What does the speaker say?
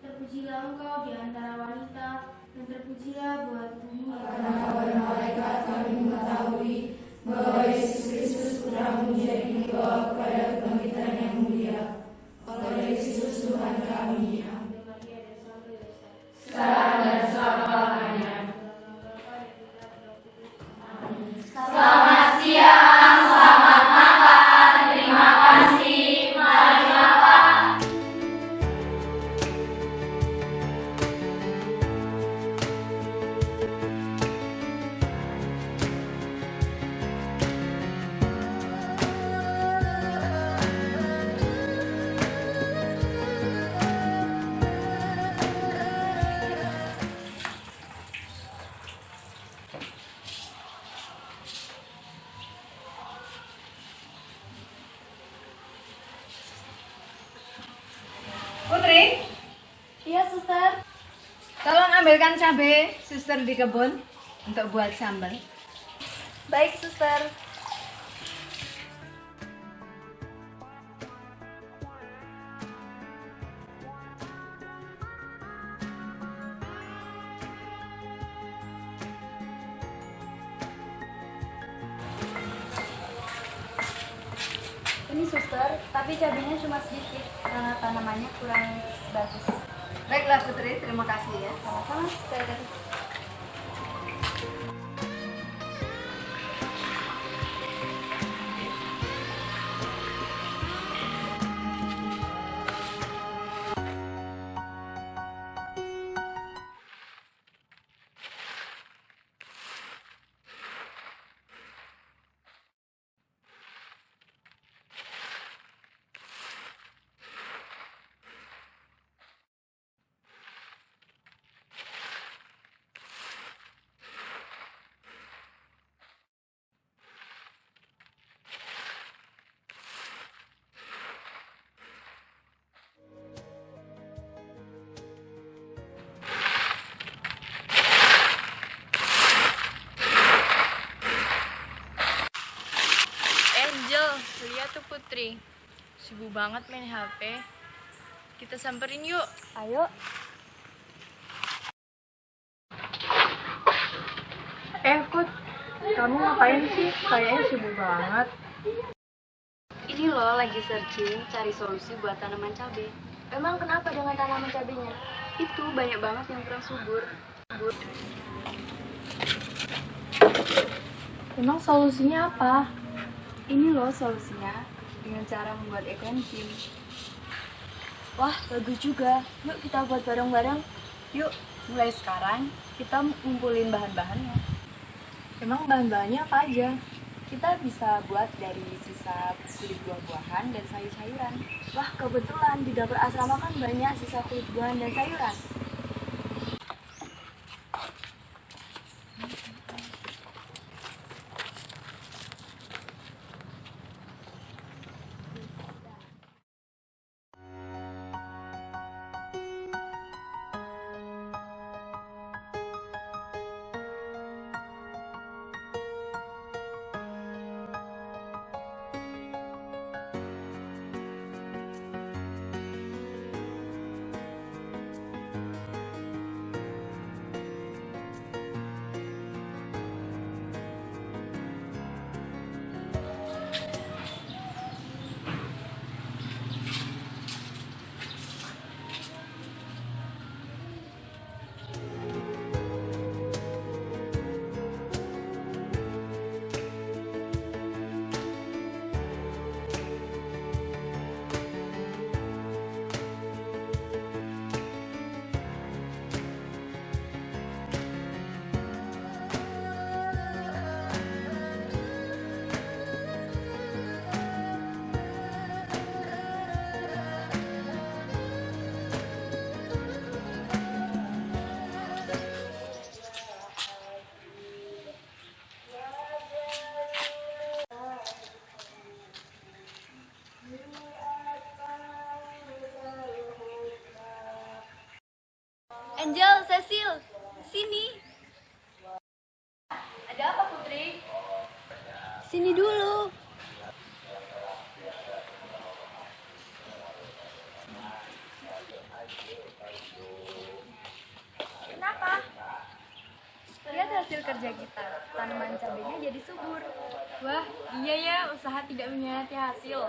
terpujilah engkau di antara wanita, dan terpujilah buah tubuhmu. Karena kabar malaikat kami mengetahui bahwa Yesus Kristus putramu jadi dibawa kepada kebangkitan yang mulia. Oleh Kristus Tuhan kami. Salam dan selamat. Selamat siang, selamat makan, terima kasih, mari makan. Putri, Iya, suster. tolong ambilkan cabai suster di kebun untuk buat sambal. Baik, suster. Ini suster, tapi cabenya cuma sedikit karena tanamannya kurang bagus. Baiklah Putri, terima kasih ya. Sama-sama, suster. Angel, lihat tuh Putri, sibuk banget main HP. Kita samperin yuk. Ayo. Put, kamu ngapain sih? Kayaknya sibuk banget. Ini loh lagi searching cari solusi buat tanaman cabai. Emang kenapa dengan tanaman cabainya? Itu banyak banget yang kurang subur. Emang solusinya apa? Ini loh solusinya dengan cara membuat ekoenzim. Wah, bagus juga. Yuk kita buat bareng-bareng. Yuk, mulai sekarang kita ngumpulin bahan-bahannya. Emang bahan-bahannya apa aja? Kita bisa buat dari sisa kulit buah-buahan dan sayur-sayuran. Wah, kebetulan di dapur asrama kan banyak sisa kulit buahan dan sayuran. Angel, Cecil, sini. Ada apa, Putri? Sini dulu. Kenapa? Lihat hasil kerja kita, tanaman cabenya jadi subur. Wah, iya ya, usaha tidak mengkhianati hasil.